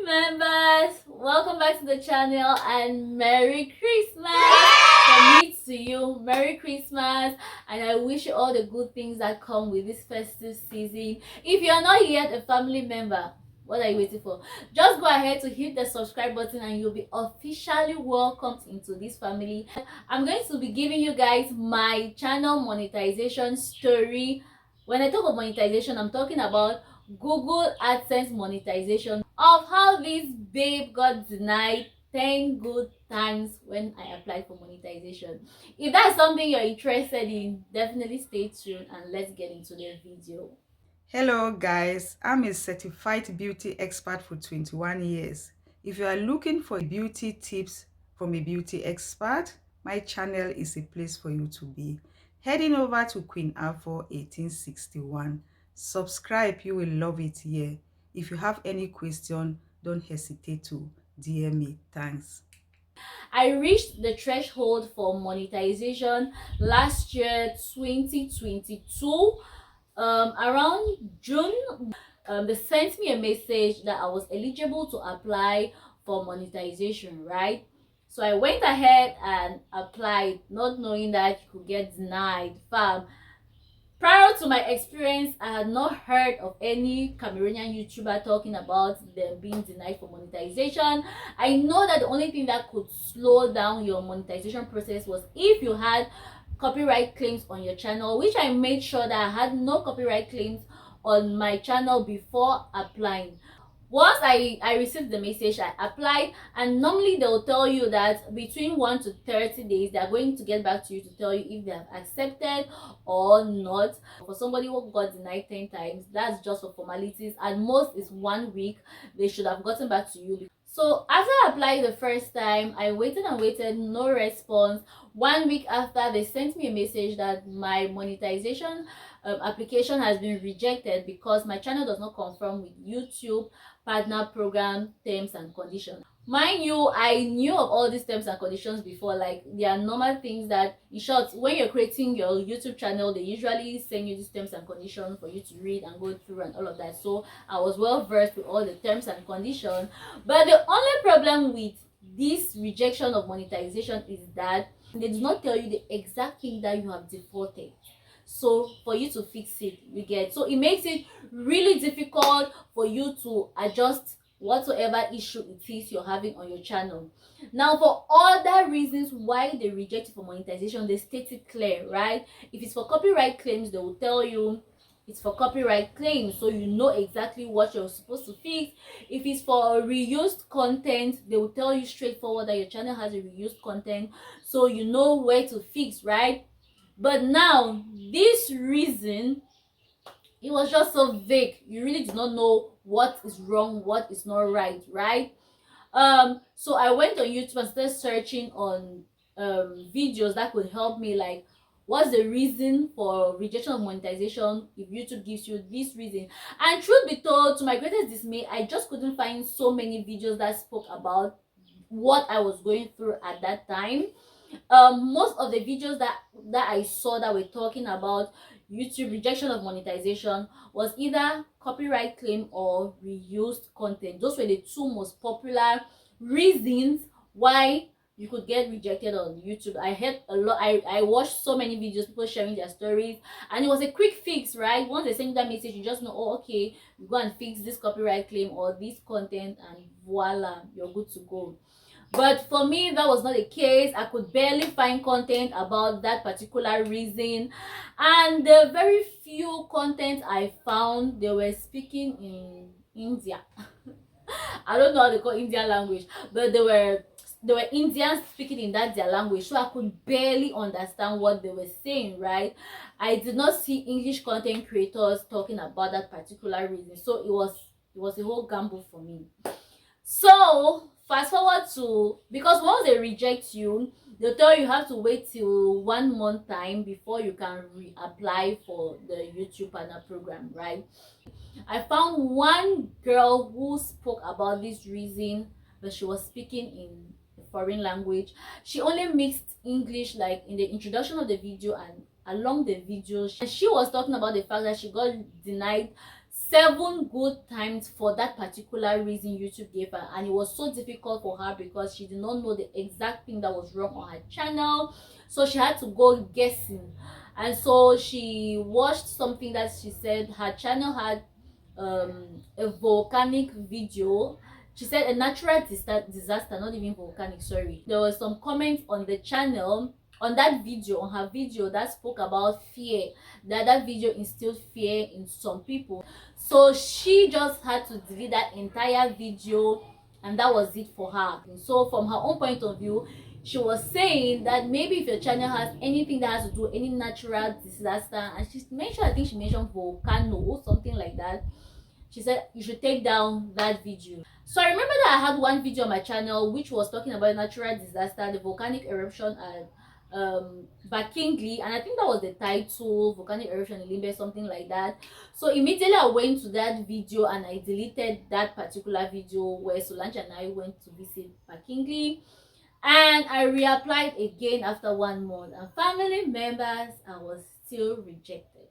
members, welcome back to the channel and Merry Christmas from me to you. Merry Christmas, and I wish you all the good things that come with this festive season. If you are not yet a family member, what are you waiting for? Just go ahead to hit the subscribe button and you'll be officially welcomed into this family. I'm going to be giving you guys my channel monetization story. When I talk of monetization, I'm talking about Google AdSense monetization, of how this babe got denied 10 good times when I applied for monetization. If that's something you're interested in, definitely stay tuned and let's get into the video. Hello guys, I'm a certified beauty expert for 21 years. If you are looking for beauty tips from a beauty expert, my channel is a place for you to be. Heading over to Queen Afro 1861. Subscribe, you will love it here. If you have any question, don't hesitate to DM me. Thanks. I reached the threshold for monetization last year, 2022, around June. They sent me a message that I was eligible to apply for monetization, right? So I went ahead and applied, not knowing that you could get denied. Fam, prior to my experience, I had not heard of any Cameroonian YouTuber talking about them being denied for monetization. I know that the only thing that could slow down your monetization process was if you had copyright claims on your channel, which I made sure that I had no copyright claims on my channel before applying. Once I received the message, I applied, and normally they'll tell you that between 1 to 30 days they're going to get back to you to tell you if they have accepted or not. For somebody who got denied 10 times, that's just for formalities. At most is 1 week. They should have gotten back to you. So after I applied the first time, I waited and waited, no response. 1 week after, they sent me a message that my monetization application has been rejected because my channel does not conform with YouTube partner program terms and conditions. Mind you, I knew of all these terms and conditions before. Like, they are normal things that, in short, when you're creating your YouTube channel, they usually send you these terms and conditions for you to read and go through and all of that. So I was well versed with all the terms and conditions. But the only problem with this rejection of monetization is that they do not tell you the exact thing that you have defaulted, so for you to fix it, you get. So it makes it really difficult for you to adjust whatsoever issue it is you're having on your channel. Now, for other reasons why they reject it for monetization, they state it clear, right? If it's for copyright claims, they will tell you it's for copyright claims, so you know exactly what you're supposed to fix. If it's for reused content, they will tell you straightforward that your channel has a reused content, so you know where to fix, right? But now, this reason, it was just so vague. You really do not know what is wrong, what is not right, right? So I went on YouTube and started searching on videos that could help me, like, what's the reason for rejection of monetization if YouTube gives you this reason. And truth be told, to my greatest dismay, I just couldn't find so many videos that spoke about what I was going through at that time. Most of the videos that I saw that were talking about YouTube rejection of monetization was either copyright claim or reused content. Those were the two most popular reasons why you could get rejected on YouTube. I heard a lot. I watched so many videos, people sharing their stories, and it was a quick fix, right? Once they send you that message, you just know, oh, okay, you go and fix this copyright claim or this content, and voila, you're good to go. But for me, that was not the case. I could barely find content about that particular reason, and the very few content I found, they were speaking in India. I don't know how they call Indian language, but they were Indians speaking in that their language, so I could barely understand what they were saying, right? I did not see English content creators talking about that particular reason, so it was a whole gamble for me. So fast forward to, because once they reject you, they'll tell you have to wait till 1 month time before you can reapply for the YouTube partner program, right? I found one girl who spoke about this reason, but she was speaking in a foreign language. She only mixed English, like in the introduction of the video and along the video. She was talking about the fact that she got denied 7 good times for that particular reason YouTube gave her, and it was so difficult for her because she did not know the exact thing that was wrong on her channel, so she had to go guessing. And so she watched something that she said her channel had a volcanic video. She said a natural disaster, not even volcanic, sorry. There was some comments on the channel on that video, on her video, that spoke about fear, that video instilled fear in some people. So she just had to delete that entire video, and that was it for her. So from her own point of view, she was saying that maybe if your channel has anything that has to do any natural disaster, and she mentioned, I think she mentioned volcano or something like that, she said you should take down that video. So I remember that I had one video on my channel which was talking about natural disaster, the volcanic eruption at Bakingli, and I think that was the title, volcanic eruption in Limbe, something like that. So immediately I went to that video and I deleted that particular video where Solange and I went to visit Bakingli, and I reapplied again after 1 month, and family members, I was still rejected.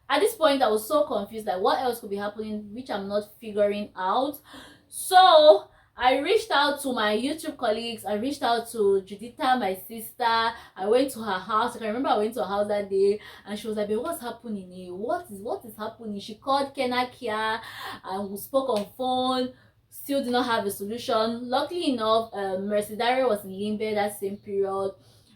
At this point I was so confused, like what else could be happening which I'm not figuring out. So I reached out to my YouTube colleagues. I reached out to Juditha, my sister. I went to her house. I can remember I went to her house that day, and she was like, what's happening here? What is happening? She called Kenakia and we spoke on phone. Still did not have a solution. Luckily enough, Mercy Dario was in Limbe that same period,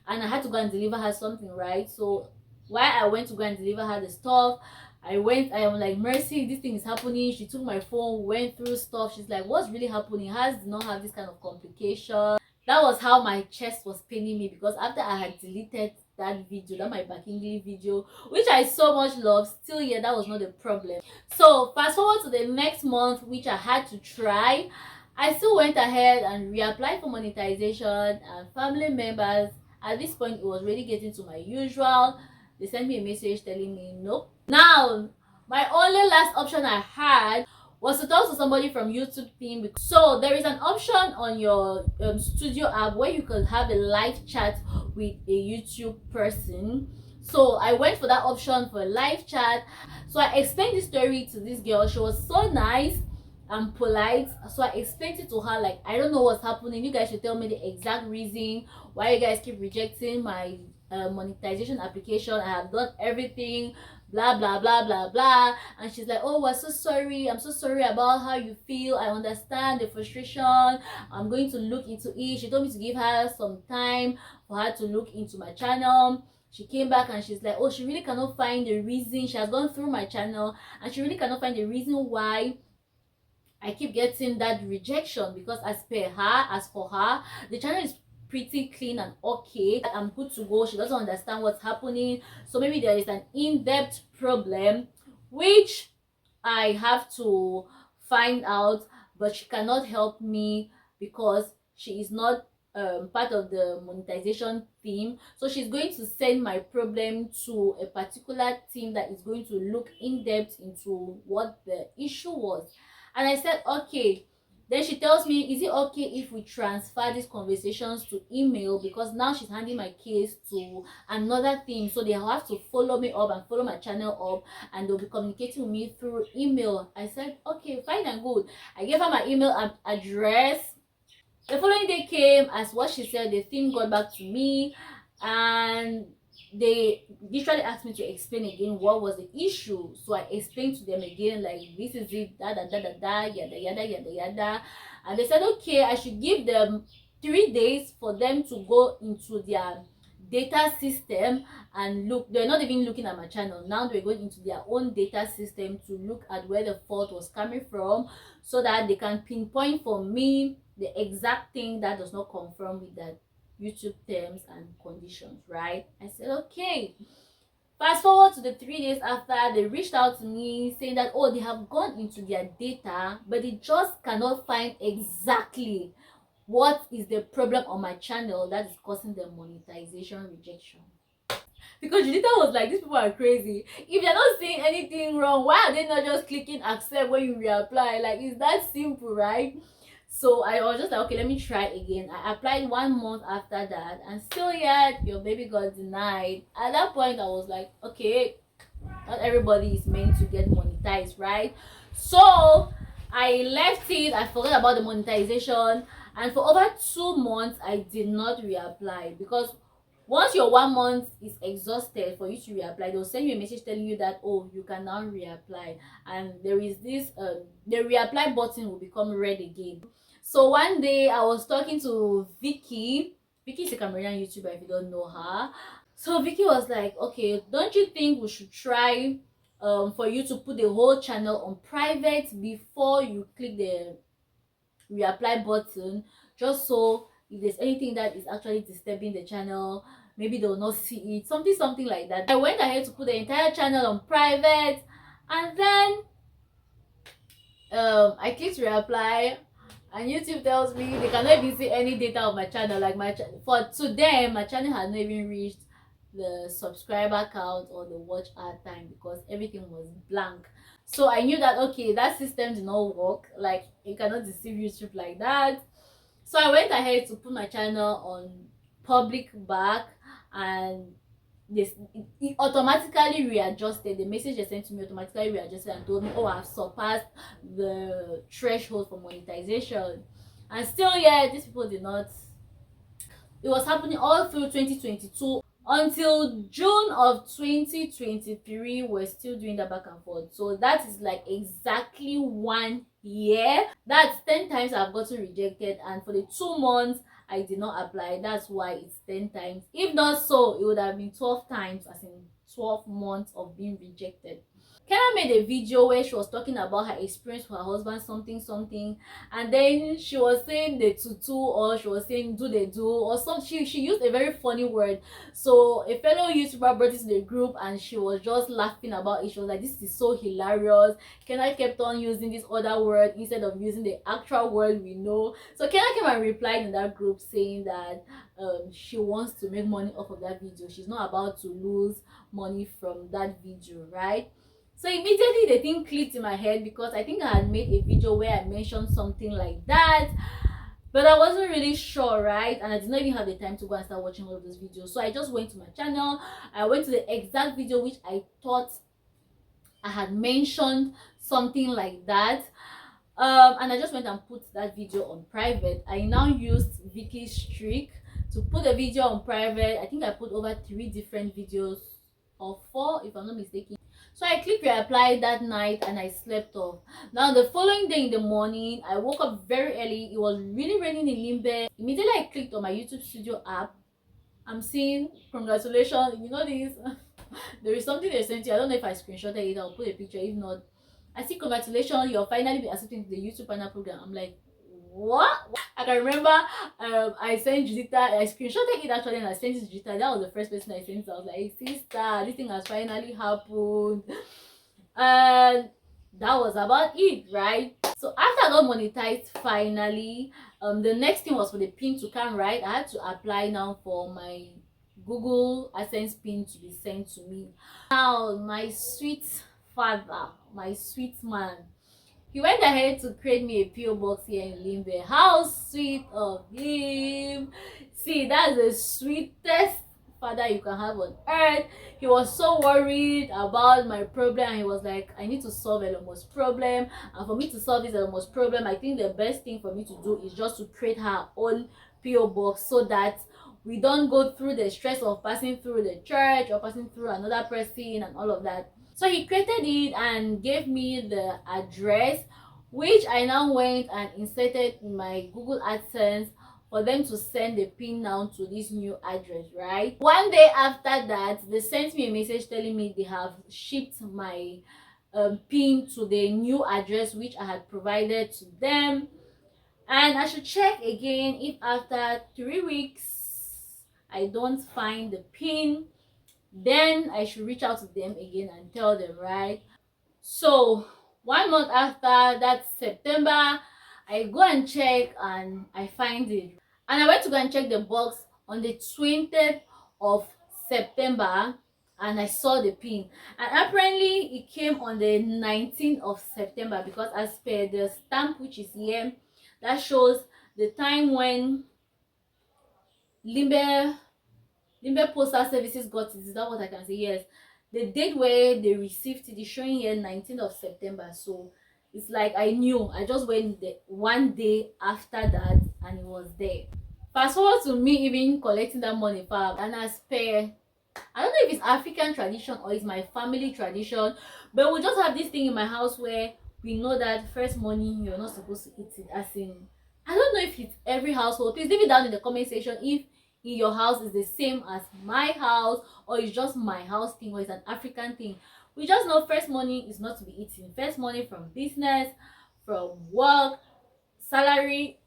and I had to go and deliver her something, right? So while I went to go and deliver her the stuff, I am like, Mercy, this thing is happening. She took my phone, went through stuff. She's like, what's really happening? Hers did not have this kind of complication. That was how my chest was paining me, because after I had deleted that video, that my Bakingli video, which I so much love, still, yeah, that was not a problem. So fast forward to the next month, which I had to try. I still went ahead and reapplied for monetization, and family members, at this point it was really getting to my usual. They sent me a message telling me nope. Now my only last option I had was to talk to somebody from YouTube team. So there is an option on your studio app where you can have a live chat with a YouTube person. So I went for that option for a live chat. So I explained the story to this girl. She was so nice and polite. So I explained it to her, like, I don't know what's happening. You guys should tell me the exact reason why you guys keep rejecting my monetization application. I have done everything, blah blah blah blah blah. And she's like, oh, we're so sorry, I'm so sorry about how you feel, I understand the frustration, I'm going to look into it. She told me to give her some time for her to look into my channel. She came back and she's like, oh, she really cannot find the reason. She has gone through my channel and she really cannot find the reason why I keep getting that rejection, because as for her, the channel is pretty clean and okay. I'm good to go. She doesn't understand what's happening. So maybe there is an in-depth problem which I have to find out, but she cannot help me because she is not part of the monetization team. So she's going to send my problem to a particular team that is going to look in depth into what the issue was. And I said okay. Then she tells me, is it okay if we transfer these conversations to email, because now she's handing my case to another team, so they have to follow me up and follow my channel up, and they'll be communicating with me through email. I said okay, fine and good. I gave her my email address. The following day came, as what she said, the team got back to me and they literally asked me to explain again what was the issue. So I explained to them again, like, this is it, da da da da da, yada yada yada yada. And they said okay, I should give them 3 days for them to go into their data system and look. They're not even looking at my channel now, they're going into their own data system to look at where the fault was coming from, so that they can pinpoint for me the exact thing that does not conform with that YouTube terms and conditions, right? I said okay. Fast forward to the 3 days after, they reached out to me saying that, oh, they have gone into their data, but they just cannot find exactly what is the problem on my channel that is causing the monetization rejection. Because Judita was like, these people are crazy. If they're not seeing anything wrong, why are they not just clicking accept when you reapply? Like, it's that simple, right? So I was just like, okay, let me try again. I applied 1 month after that, and still yet your baby got denied. At that point I was like, okay, not everybody is meant to get monetized, right? So I left it, I forgot about the monetization, and for over 2 months I did not reapply, because once your 1 month is exhausted for you to reapply, they'll send you a message telling you that, oh, you can now reapply, and there is this the reapply button will become red again. So one day I was talking to Vicky is a Cameroonian YouTuber if you don't know her. So Vicky was like, okay, don't you think we should try for you to put the whole channel on private before you click the reapply button, just so if there's anything that is actually disturbing the channel, maybe they'll not see it, something like that. I went ahead to put the entire channel on private, and then I clicked reapply, and YouTube tells me they cannot even see any data of my channel. Like for to them, my channel had not even reached the subscriber count or the watch hour time, because everything was blank. So I knew that, okay, that system did not work. Like, you cannot deceive YouTube like that. So I went ahead to put my channel on public back, and this it automatically readjusted. The message they sent to me automatically readjusted and told me, oh, I've surpassed the threshold for monetization. And still, yeah, these people did not. It was happening all through 2022 until June of 2023. We're still doing that back and forth. So that is like exactly 1 year. That's 10 times I've gotten rejected, and for the 2 months I did not apply. That's why it's 10 times. If not so, it would have been 12 times, as in 12 months of being rejected. Kenna made a video where she was talking about her experience with her husband, something, and then she was saying the tutu, or she was saying do they do, or some she used a very funny word. So a fellow YouTuber brought it to the group, and she was just laughing about it. She was like, this is so hilarious. Kenna kept on using this other word instead of using the actual word we know. So Kenna came and replied in that group saying that she wants to make money off of that video. She's not about to lose money from that video, right? So immediately the thing clicked in my head, because I think I had made a video where I mentioned something like that, but I wasn't really sure, right? And I did not even have the time to go and start watching all of those videos. So I just went to my channel, I went to the exact video which I thought I had mentioned something like that, and I just went and put that video on private. I now used Vicky's trick to put the video on private. I think I put over 3 different videos, or 4 if I'm not mistaken. So I clicked reapply that night, and I slept off. Now the following day in the morning, I woke up very early. It was really raining in Limbe. Immediately I clicked on my YouTube Studio app. I'm seeing congratulations. You know this. There is something they sent you. I don't know if I screenshotted it. I'll put a picture. If not, I see congratulations. You're finally been accepted to the YouTube partner program. I'm like, what? I can remember I sent Judita, I screenshotted it actually, and I sent it to Judita. That was the first person I sent. I was like, sister, this thing has finally happened. And that was about it, right? So after I got monetized finally, the next thing was for the pin to come, right? I had to apply now for my Google AdSense pin to be sent to me. Now my sweet father, my sweet man, he went ahead to create me a PO box here in Limbe. How sweet of him! See, that's the sweetest father you can have on earth. He was so worried about my problem, and he was like, I need to solve Elomo's problem, and for me to solve this Elomo's problem, I think the best thing for me to do is just to create her own PO box, so that we don't go through the stress of passing through the church or passing through another person and all of that. So he created it and gave me the address, which I now went and inserted in my Google AdSense for them to send the pin now to this new address, right? One day after that, they sent me a message telling me they have shipped my pin to the new address which I had provided to them, and I should check again if after 3 weeks I don't find the pin, then I should reach out to them again and tell them, right? So 1 month after, that September, I go and check and I find it, and I went to go and check the box on the 20th of September, and I saw the pin, and apparently it came on the 19th of September, because as per the stamp which is here, that shows the time when Limbe Postal Services got it. Is that what I can say? Yes. The date where they received it is showing here 19th of September. So It's like I knew. I just went there one day after that and it was there. Fast forward to me even collecting that money back, and as per, I don't know if it's African tradition or it's my family tradition, but we just have this thing in my house where we know that first money you're not supposed to eat it. As in, I don't know if it's every household. Please leave it down in the comment section if in your house is the same as my house, or it's just my house thing, or it's an African thing. We just know first money is not to be eaten. First money from business, from work, salary,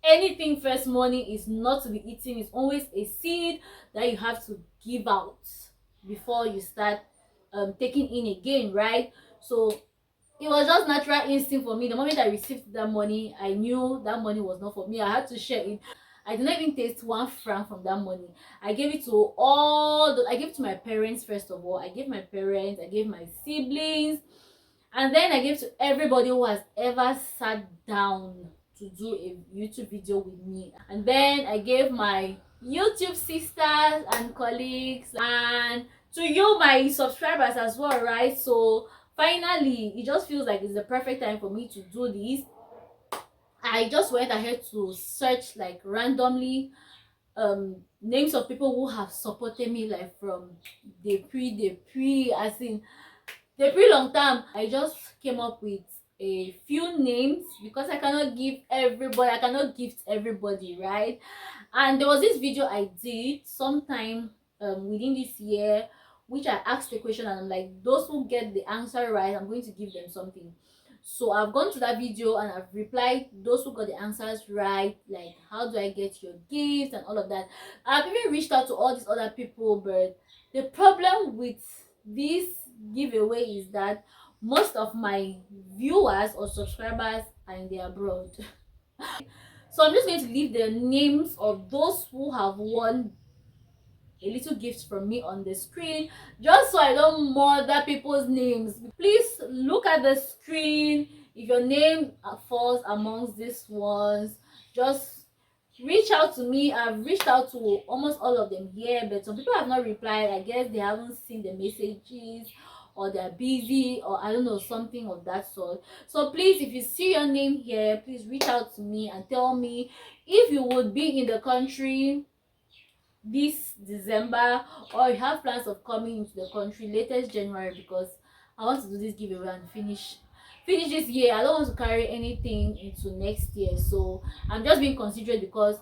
anything first money is not to be eaten. It's always a seed that you have to give out before you start taking in again, right? So it was just natural instinct for me. The moment I received that money, I knew that money was not for me. I had to share it. I did not even taste 1 franc from that money. I gave it to I gave it to my parents first of all. I gave my parents, I gave my siblings, and then I gave to everybody who has ever sat down to do a YouTube video with me. And then I gave my YouTube sisters and colleagues, and to you, my subscribers as well, right? So finally, it just feels like it's the perfect time for me to do this. I just went ahead to search like randomly names of people who have supported me, like from the pre as in the pre long time. I just came up with a few names because I cannot gift everybody, right? And there was this video I did sometime within this year, which I asked the question and I'm like, those who get the answer right, I'm going to give them something. So I've gone to that video and I've replied those who got the answers right, like how do I get your gift and all of that. I've even reached out to all these other people, but the problem with this giveaway is that most of my viewers or subscribers are in the abroad. So I'm just going to leave the names of those who have won a little gift from me on the screen, just so I don't murder people's names. Please look at the screen. If your name falls amongst these ones, just reach out to me. I've reached out to almost all of them here, but some people have not replied. I guess they haven't seen the messages, or they're busy, or I don't know, something of that sort. So please, if you see your name here, please reach out to me and tell me if you would be in the country this December, or you have plans of coming into the country latest January, because I want to do this giveaway and finish this year. I don't want to carry anything into next year, so I'm just being considerate because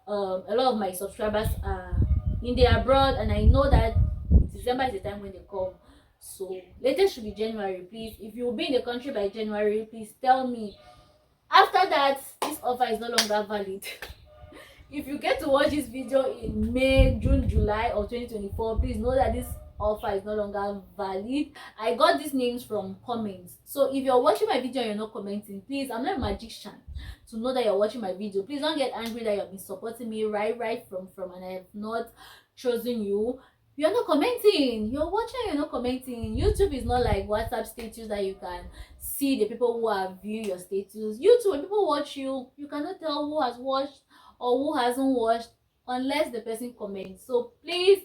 a lot of my subscribers are in the abroad, and I know that December is the time when they come. So latest should be January. Please, if you will be in the country by January, please tell me. After that, this offer is no longer valid. If you get to watch this video in May, June, July of 2024, please know that this offer is no longer valid. I got these names from comments. So if you're watching my video and you're not commenting, please, I'm not a magician to know that you're watching my video. Please don't get angry that you've been supporting me right from and I have not chosen you. You're not commenting. You're watching, you're not commenting. YouTube is not like WhatsApp status that you can see the people who have viewed your status. YouTube, when people watch you, you cannot tell who has watched or who hasn't watched unless the person comments. So please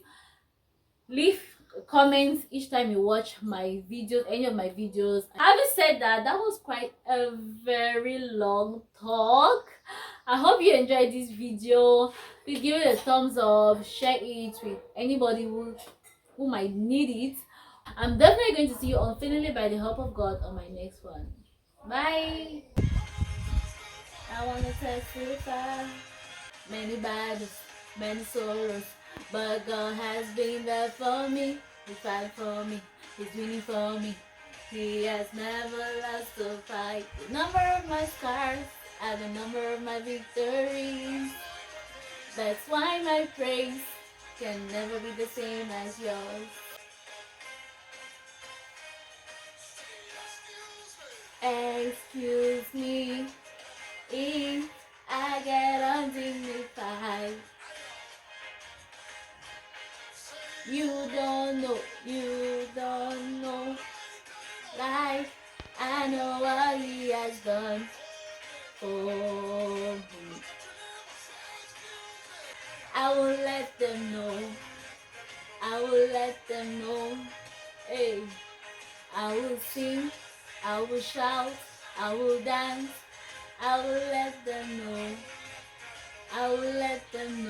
leave comments each time you watch my videos, any of my videos. Having said that, that was quite a very long talk. I hope you enjoyed this video. Please give it a thumbs up, share it with anybody who might need it. I'm definitely going to see you unfailingly by the help of God on my next one. Bye. I want to testify. Many battles, many sorrows, but God has been there for me. He's fighting for me, He's winning for me. He has never lost a fight. The number of my scars and the number of my victories. That's why my praise can never be the same as yours. Excuse me if I get undignified. You don't know life. I know what He has done for me. I will let them know. I will let them know. Hey, I will sing I will shout, I will dance, I will let them know. I will let them